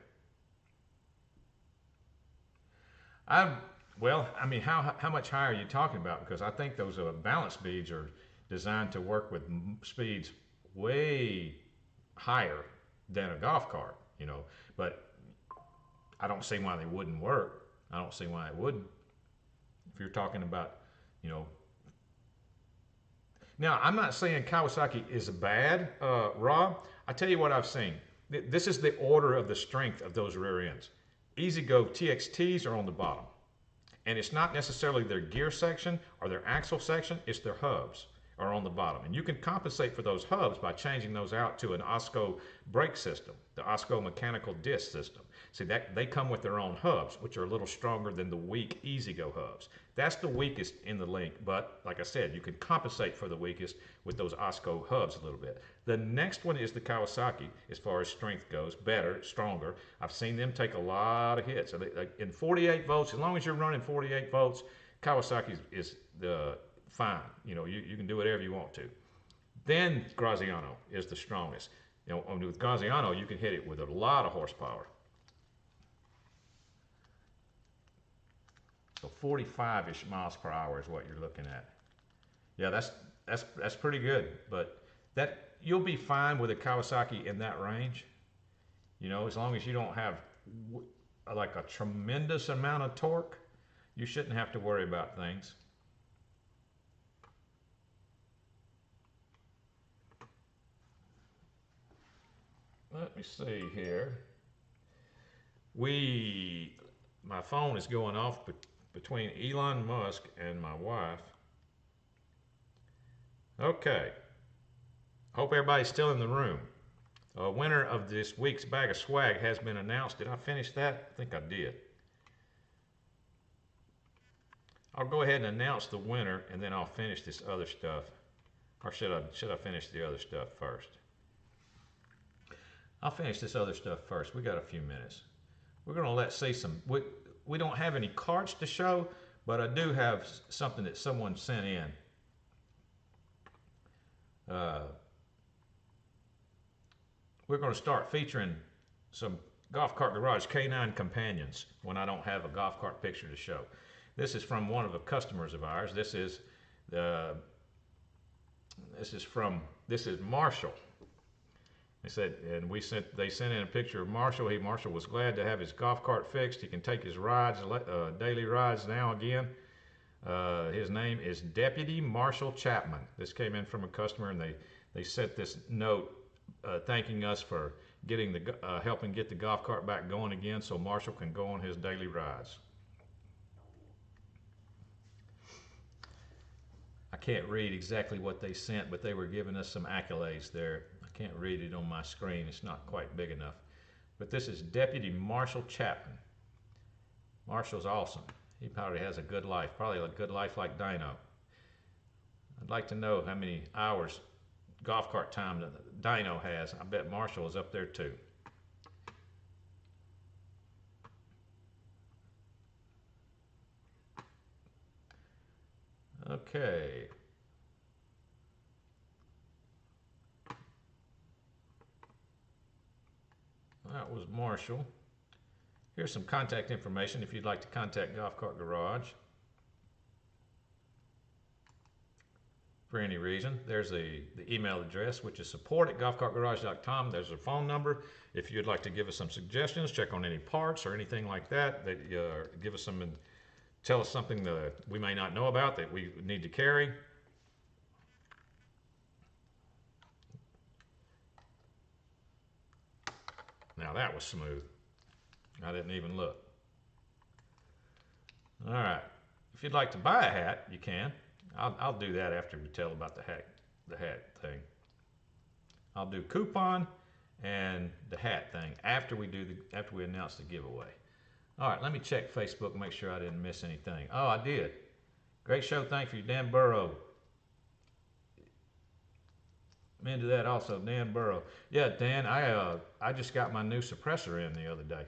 Well, I mean, how much higher are you talking about? Because I think those balance beads are designed to work with speeds way higher than a golf cart, you know. But I don't see why they wouldn't work. I don't see why it wouldn't. If you're talking about, you know. Now, I'm not saying Kawasaki is bad, Rob. I tell you what I've seen. This is the order of the strength of those rear ends. E-Z-GO TXTs are on the bottom. And it's not necessarily their gear section or their axle section, it's their hubs are on the bottom. And you can compensate for those hubs by changing those out to an OSCO brake system, the OSCO mechanical disc system. See, that they come with their own hubs, which are a little stronger than the weak E-Z-GO hubs. That's the weakest in the link, but like I said, you can compensate for the weakest with those OSCO hubs a little bit. The next one is the Kawasaki, as far as strength goes, better, stronger. I've seen them take a lot of hits. In 48 volts, as long as you're running 48 volts, Kawasaki is the fine. You know, you can do whatever you want to. Then Graziano is the strongest. You know, with Graziano, you can hit it with a lot of horsepower. So 45-ish miles per hour is what you're looking at. Yeah, that's pretty good. But you'll be fine with a Kawasaki in that range. You know, as long as you don't have like a tremendous amount of torque, you shouldn't have to worry about things. Let me see here. My phone is going off between Elon Musk and my wife. Okay. Hope everybody's still in the room. Winner of this week's bag of swag has been announced. Did I finish that? I think I did. I'll go ahead and announce the winner, and then I'll finish this other stuff. Or should I finish the other stuff first? I'll finish this other stuff first. We got a few minutes. We're going to see some. We don't have any cards to show, but I do have something that someone sent in. We're going to start featuring some Golf Cart Garage K9 companions when I don't have a golf cart picture to show. This is from one of the customers of ours. This is the This is Marshall. They said, and they sent in a picture of Marshall. Marshall was glad to have his golf cart fixed. He can take his rides, daily rides now again. His name is Deputy Marshall Chapman. This came in from a customer, and they sent this note thanking us for helping get the golf cart back going again, so Marshall can go on his daily rides. I can't read exactly what they sent, but they were giving us some accolades there. I can't read it on my screen. It's not quite big enough. But this is Deputy Marshall Chapman. Marshall's awesome. He probably has a good life, probably a good life like Dino. I'd like to know how many hours golf cart time that Dino has. I bet Marshall is up there too. Okay. That was Marshall. Here's some contact information if you'd like to contact Golf Cart Garage for any reason. There's the email address, which is support@golfcartgarage.com. There's a phone number if you'd like to give us some suggestions, check on any parts or anything like that, give us some, tell us something that we may not know about that we need to carry. Now that was smooth. I didn't even look. All right. If you'd like to buy a hat, you can. I'll do that after we tell about the hat thing. I'll do coupon and the hat thing after we announce the giveaway. All right, let me check Facebook and make sure I didn't miss anything. Oh, I did. Great show. Thank you, Dan Burrow. I'm into that also, Dan Burrow. Yeah, Dan, I just got my new suppressor in the other day.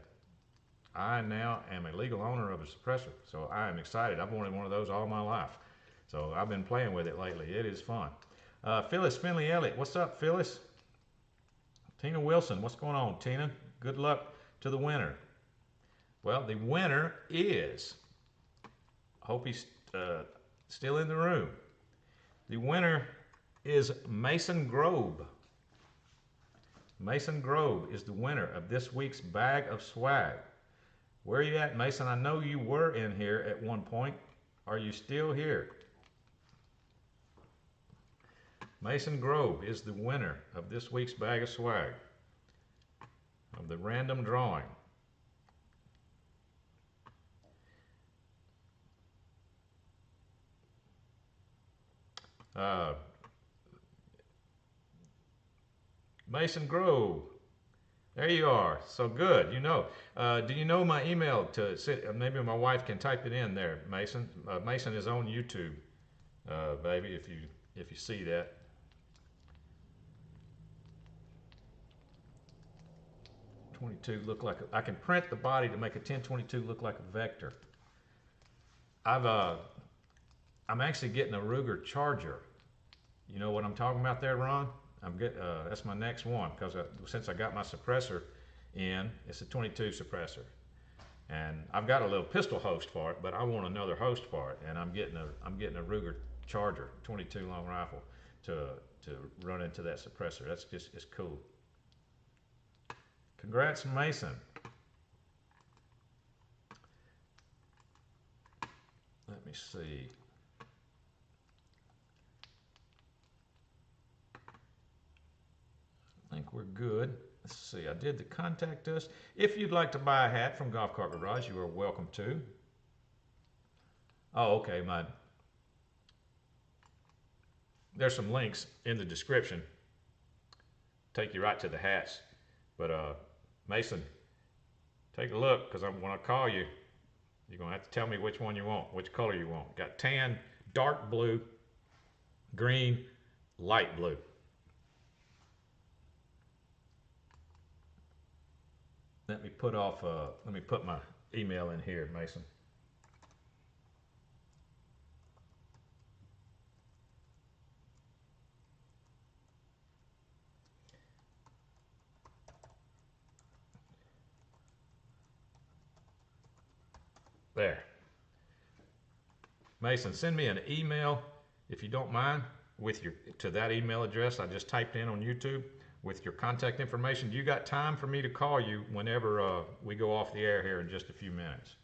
I now am a legal owner of a suppressor, so I am excited. I've wanted one of those all my life. So I've been playing with it lately. It is fun. Phyllis Finley Elliott, what's up, Phyllis? Tina Wilson, what's going on, Tina? Good luck to the winner. Well, the winner is, I hope he's still in the room. The winner is Mason Grove. Mason Grove is the winner of this week's bag of swag. Where are you at, Mason? I know you were in here at one point. Are you still here? Mason Grove is the winner of this week's bag of swag, of the random drawing. Mason Grove, there you are. So good, you know. Do you know my email maybe my wife can type it in there, Mason. Mason is on YouTube, baby, if you see that. .22 look like I can print the body to make a 1022 look like a vector. I'm actually getting a Ruger Charger. You know what I'm talking about there, Ron? That's my next one, because since I got my suppressor in, it's a 22 suppressor, and I've got a little pistol host for it, but I want another host for it, and I'm getting a Ruger Charger 22 long rifle to run into that suppressor. It's cool. Congrats, Mason. Let me see. I think we're good. Let's see. I did the contact us. If you'd like to buy a hat from Golf Cart Garage, you are welcome to. Oh, okay. There's some links in the description. Take you right to the hats. But Mason, take a look, because when I call you, you're going to have to tell me which one you want, which color you want. Got tan, dark blue, green, light blue. Let me put my email in here, Mason. There. Mason, send me an email if you don't mind. with to that email address I just typed in on YouTube with your contact information. You got time for me to call you whenever we go off the air here in just a few minutes.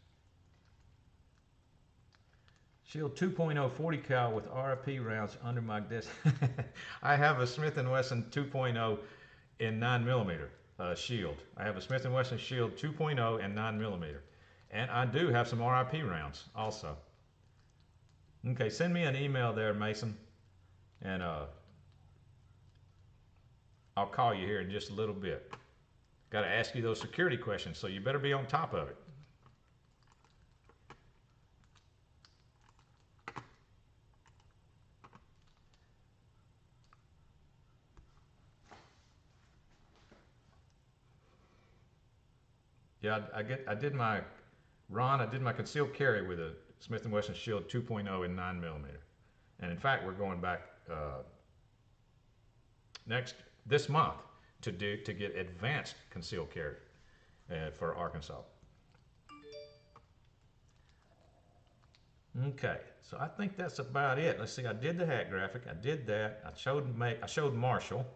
Shield 2.0 40 cal with RIP rounds under my desk. I have a Smith & Wesson 2.0 in 9mm shield. I have a Smith & Wesson Shield 2.0 and 9mm. And I do have some RIP rounds also. Okay, send me an email there, Mason, and I'll call you here in just a little bit. Got to ask you those security questions, so you better be on top of it. Yeah, I did my concealed carry with a Smith & Wesson Shield 2.0 in 9mm. And in fact, we're going back this month to get advanced concealed carry for Arkansas. Okay, so I think that's about it. Let's see, I did the hat graphic, I did that. I showed Marshall,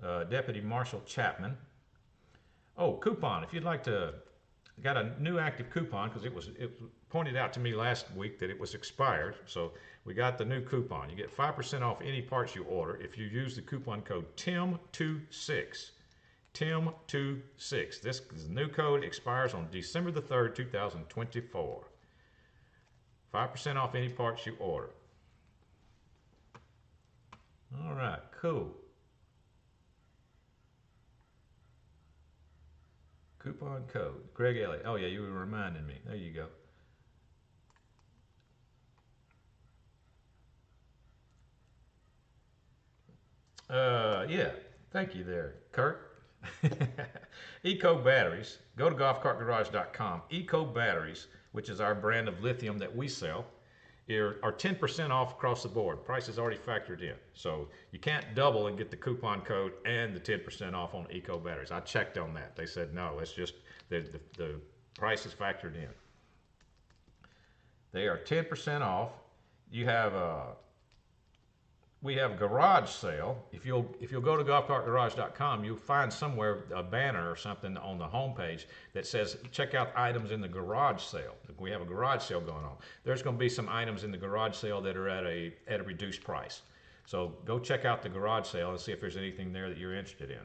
Deputy Marshall Chapman. Oh, coupon, if you'd like to, got a new active coupon because it was pointed out to me last week that it was expired. So we got the new coupon. You get 5% off any parts you order if you use the coupon code TIM26. TIM26. This new code expires on December the 3rd, 2024. 5% off any parts you order. All right, cool. Coupon code, Greg Elliott. Oh yeah, you were reminding me. There you go. Yeah, thank you there, Kurt. Eco Batteries. Go to golfcartgarage.com. Eco Batteries, which is our brand of lithium that we sell, are 10% off across the board. Price is already factored in. So you can't double and get the coupon code and the 10% off on Eco Batteries. I checked on that. They said, no, it's just the price is factored in. They are 10% off. You have we have garage sale. If you'll go to golfcartgarage.com, you'll find somewhere a banner or something on the homepage that says check out items in the garage sale. We have a garage sale going on. There's going to be some items in the garage sale that are at a reduced price. So go check out the garage sale and see if there's anything there that you're interested in.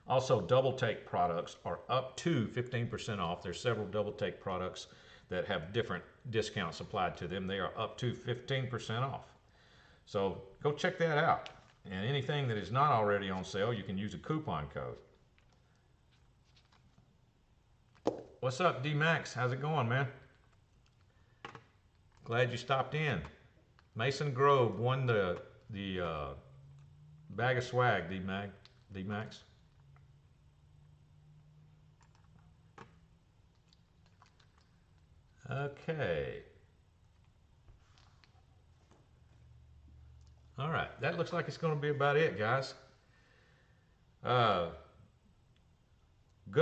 Also, double take products are up to 15% off. There's several double take products that have different discounts applied to them. They are up to 15% off. So go check that out. And anything that is not already on sale, you can use a coupon code. What's up, D-Max? How's it going, man? Glad you stopped in. Mason Grove won the bag of swag, D-Max. Okay. All right, that looks like it's going to be about it, guys. Good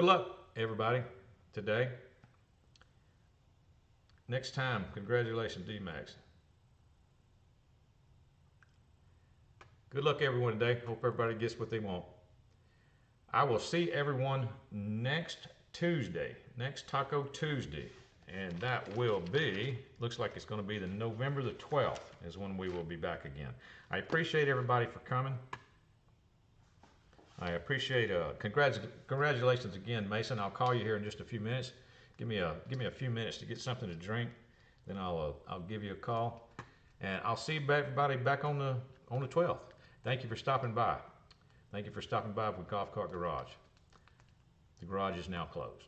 luck, everybody, today. Next time, congratulations, D-Max. Good luck, everyone, today. Hope everybody gets what they want. I will see everyone next Tuesday, next Taco Tuesday. And that will be, looks like it's going to be the November the 12th is when we will be back again. I appreciate everybody for coming. I appreciate, congratulations again, Mason. I'll call you here in just a few minutes. Give me a few minutes to get something to drink. Then I'll give you a call. And I'll see everybody back on the 12th. Thank you for stopping by. Thank you for stopping by with Golf Cart Garage. The garage is now closed.